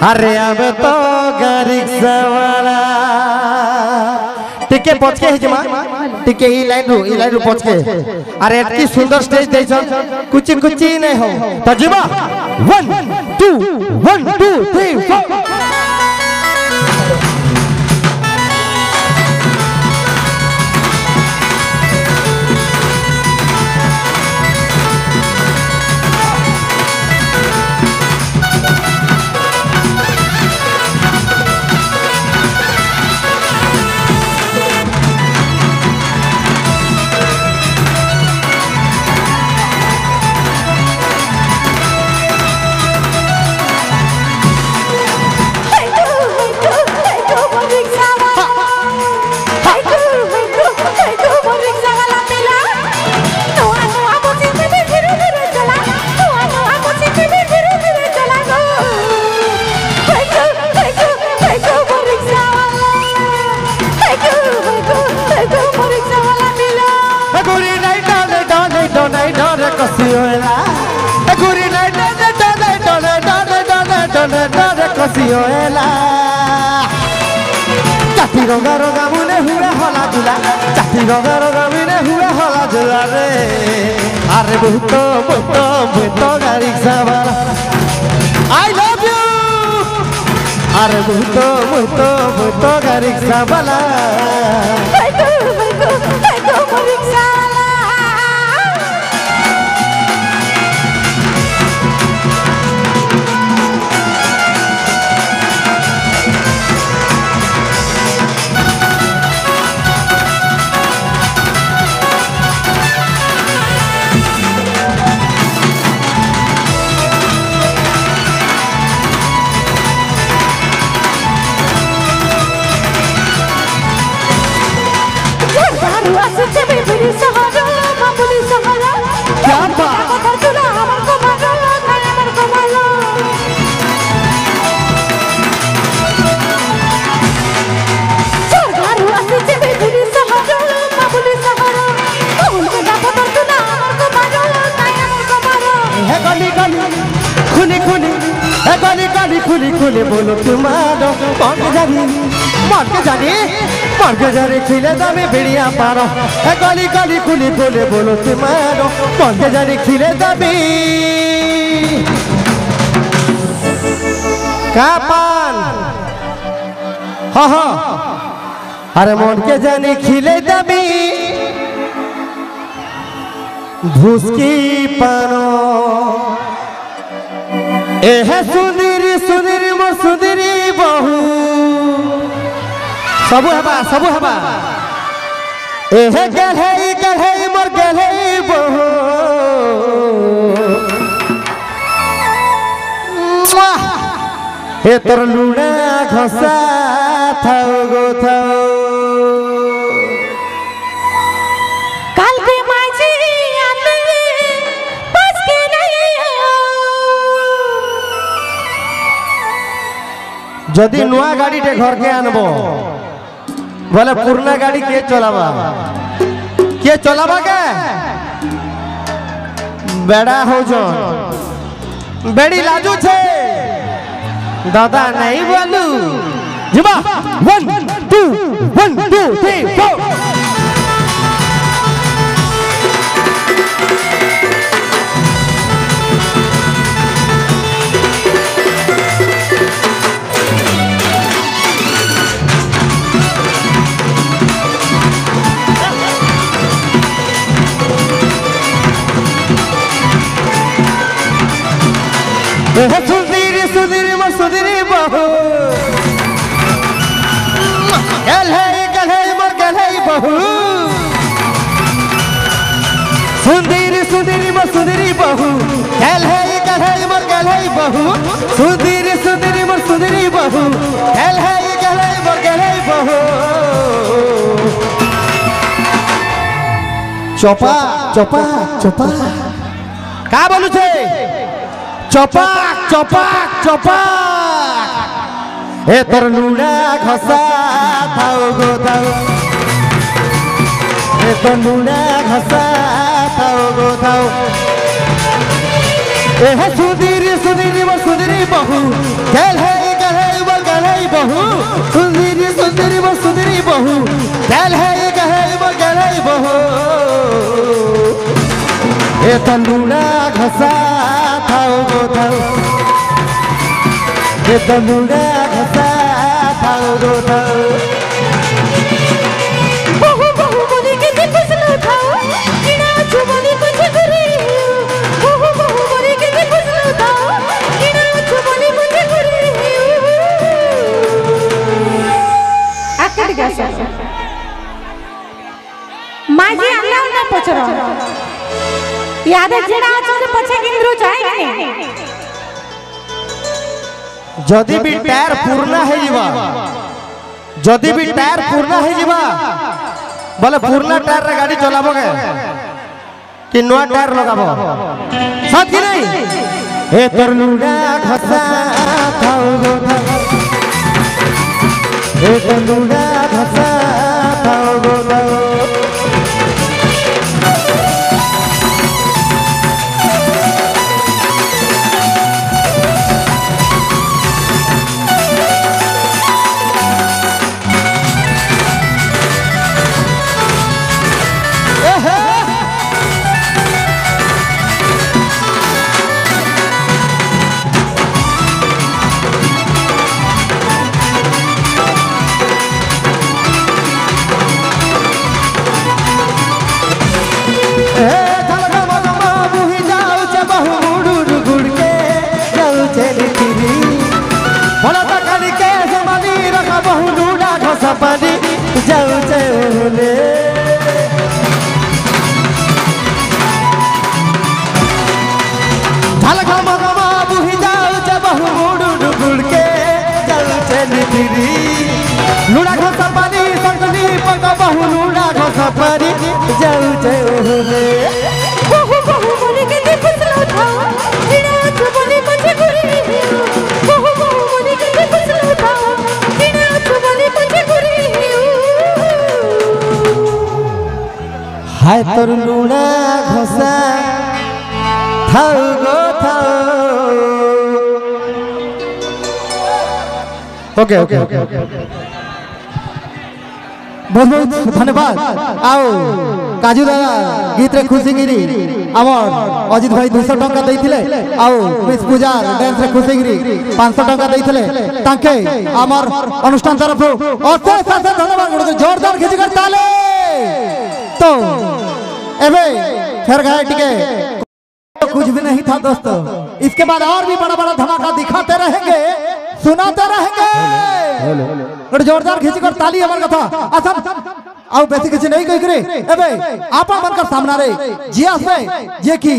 अरे अब तो गाड़ी सवाला टिके पहुंचे है जमा टिके ई लाइन रू पहुंच के अरे इतनी सुंदर स्टेज दे कुछ नहीं हो तो जीवा 1 2 1 2 3 4 चाटी रंगा रंगा मुने हुए हला जुला चाटी रंगा रंगा मुने हुए हला जुला रे अरे बहुत गाड़ी सवार आई लव यू अरे बहुत गाड़ी सवार खुली बोलो तुम्हारो मन के जाने खिले दामे बिड़िया पारो गली गली खुली खुले बोलो तुम्हारो मन के जाने खिले दामे कापान हाँ अरे मन के जाने खिले दामे भूसकी पानो एहे सुंदरी मोर सुंदरी बहु सबु हबा एहे गलहे मोर गलहे बहु हे तोर लुड़ा घसा थाओ गो थाओ जदि नुआ गाड़ी टे घर के आनबो बोले पुरना गाड़ी के चलावा के बेड़ा हो जो बेड़ी लाजू छे दादा नहीं बोलू जीवा 1 2 1 2 3 4 सुधीरी बहु गलहे मोर गलहे बहु सुधीरी मोर सुधीरी बहु गलहे मोर गलहे बहु सुधीरी मोर सुधीरी बहु गलहे मोर गलहे बहु चोपा चोपा चोपा का बोलू छे चपाक चपाक चपाक ए तोर लुड़ा घसा थाओ गो थाओ ए तोर लुड़ा घसा थाओ गो थाओ एह सुधीरी सुधीरी वो सुधीरी बहू गहले बहू सुधीरी सुधीरी वो सुधीरी बहू गहले बहू ए तलुड़ा घसा थाओ गो थाओ ए तलुड़ा घसा थाओ गो थाओ बहू बहू बोली के कुछ न थाओ किना चुबली कुछ करे बहू बहू बोली के कुछ न थाओ किना चुबली कुछ करे आकड़ गया माजी अल्लाह ना पचरो याद है जेड़ा आछे पछे किंद्रो जाए नहीं जदी भी टायर पूर्ण है जीवा जदी भी टायर पूर्ण है जीवा बोले पूर्ण टायर रे गाड़ी चलाबो के कि नया टायर लगाबो साथ की नहीं ए तरलुड़ा घसा थाओ गो थाओ ए तरलुड़ा घसा थाओ गो थाओ पानी जाऊ चले झलका मगमा बुही जाऊ चे बहु मुडू डुगुड़ के जाऊ चली फिरी लुड़ा घोसा पानी संगनी पका बहु लुड़ा घोसा पानी जाऊ चले बहू बहू बोली के कुछ न थाओ किना चुबली कुछ करे बहू बहू बोली के कुछ न थाओ किना चुबली कुछ करे हाय तोर लुड़ा घोसा थाओ गो थाओ ओके बहुत बहुत धन्यवाद आओ काजू दादा गीत रे खुशी गिरी आमर अजित भाई 200 टंका देइथिले आओ मिस पूजा डांस रे खुशी गिरी 500 टंका देइथिले ताके आमर अनुष्ठान तरफ अशेष अशेष धन्यवाद जोरदार खिंची कर ताले तो एबे फिर गए टिके कुछ भी नहीं था दोस्तों इसके बाद और भी बड़ा बड़ा धमाका दिखाते रहेंगे सुनाते रहेंगे जोरदार खींच कर ताली हमारे कथा आसान आओ बेसी किसी नहीं कह करे एबे आपा बनकर सामना रे जियास में जे की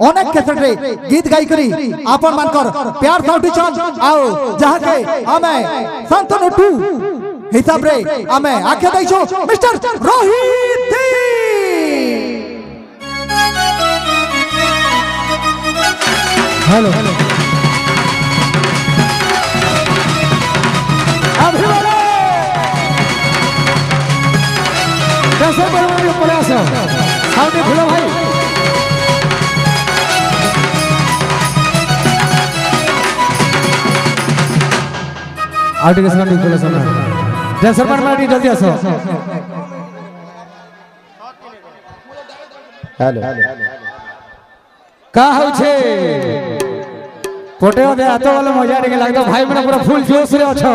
अनेक कैसेट रे गीत गाई करी आपन बनकर प्यार साउटी चल आओ जहां के हमें संतनु 2 हिसाब रे हमें आके दैछो मिस्टर रोहित हेलो अभी बोलो कैसे बोलो प्रयास साउंड खुलो भाई आउट के साउंड खुलो सुनो डांसर पर मारी जल्दी आसो हेलो का हो छे पोटे दे हाथ वाला मजा रे लागतो भाई मने पूरा फुल जोश रे अछो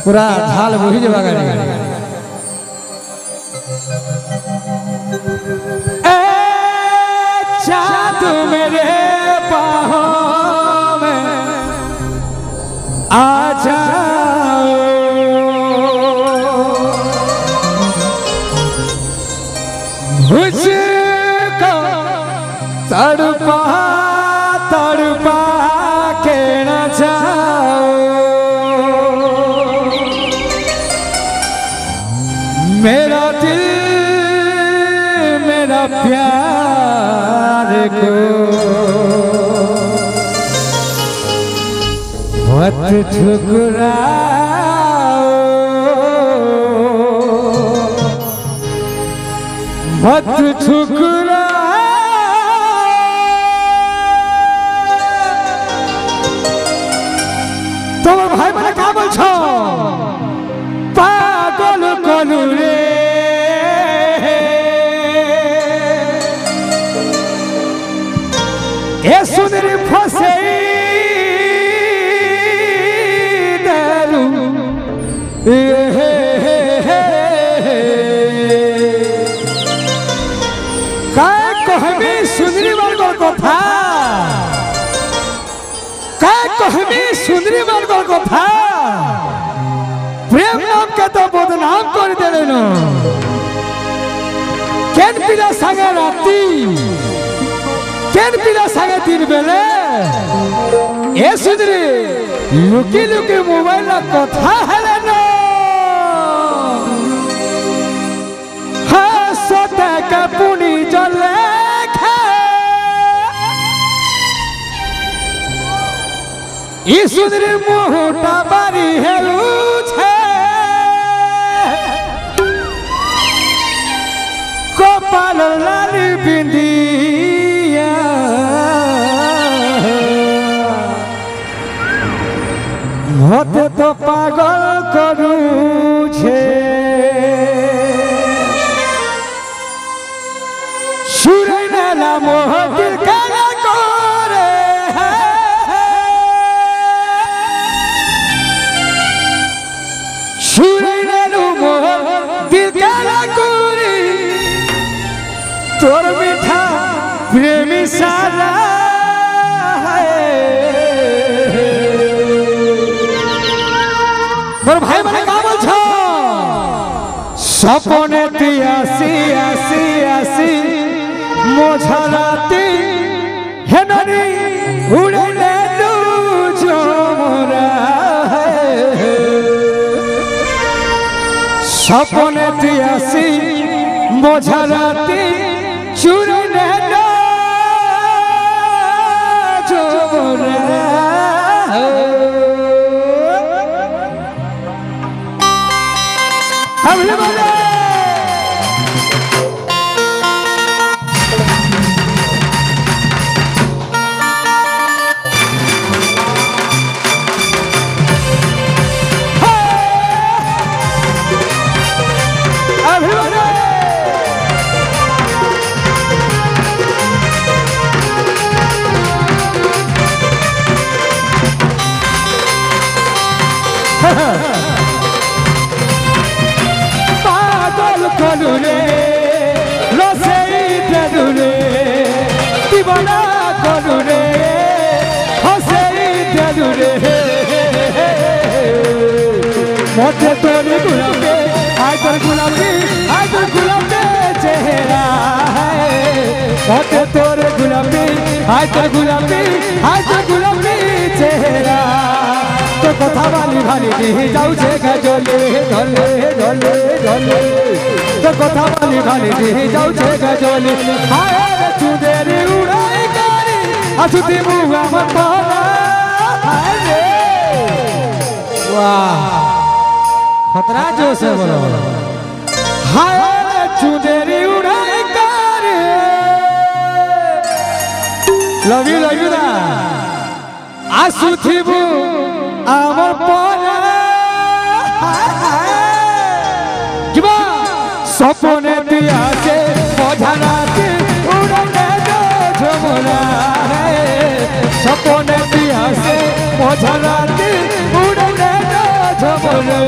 पूरा झाल वही जगह गाड़ी चाँद मेरे बाहों में आ जाओ, मुझको तड़पा तड़पा के न जाओ, मेरा दिल मेरा प्यार को मत ठुकराओ, मत ठुकराओ। তোমার ভাই মানে কা বলছো পাগল কলু রে, এ সুন্দরী ফসে দারু কায় কহমি সুন্দরী বর্গর কথা, কায় কহমি সুন্দরী বর্গর কথা, প্রেম নামকে তো বদনাম করে দিলেন। কেন পিলা সাঙ্গে রাতি, কেন পিলা সাঙ্গে দিন বেলে, এ সুন্দরী লুকি লুকি মোবাইল কথা হেলেন। হাসতে কাপুনি জলে ই সুন্দরীর মুহটা বাড়ি হেলুছে, কপাল লালি বিন্দিয়া মতে তো পাগল করুছে, সুরে নেলা মোহতির কানা করে, সুরে নেলু মোহতির কানা করে, তোর মিঠা প্রেমী সারা তোর ভাই মানে কা বলছো স্বপনে তুই আসি আসি আসি মোঝারাতি হেনরি উড়লে তু জমরা, স্বপনে তুই আসি মোঝারাতি চুরনে জমরা। Everybody! পাগল কলুরে রসেই দেলুরে, দিবানা কলুরে হসেই দেলুরে, মধ্যে তোর গুলাবে আয় তোর গুলাবি আয় তোর গুলাবে চেহারা, মধ্যে তোর গুলাবি আয় তোর গুলাবি আয় তোর গুলাবি চেহারা, তো কথা বালি ভালি দিয়ে যাউছে গজলে ঢলে ঢলে ঢলে, তো কথা বালি ভালি দিয়ে যাউছে গজলে, হায় রে চুদের উড়াই গাড়ি আসুতি মুগা আমার পালা, হায় রে वाह खतरा जोश है बोलो बोलो, हाय रे चुদের উড়াই গাড়ি, लव यू दा আসুতি আমার পরা, কিবা স্বপনে দিয়াছে মঝারাতে উড়নে ঝমরা, স্বপনে দিয়াছে মঝারাতে উড়নে ঝমরা।